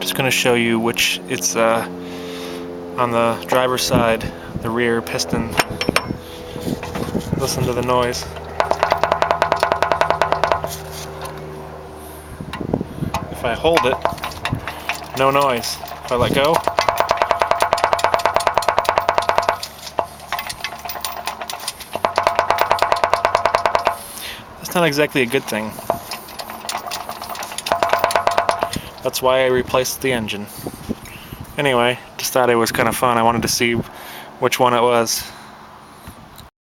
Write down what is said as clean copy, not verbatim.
Just going to show you which it's on the driver's side, the rear piston. Listen to the noise. If I hold it, no noise. If I let go, that's not exactly a good thing. That's why I replaced the engine. Anyway, just thought it was kind of fun. I wanted to see which one it was.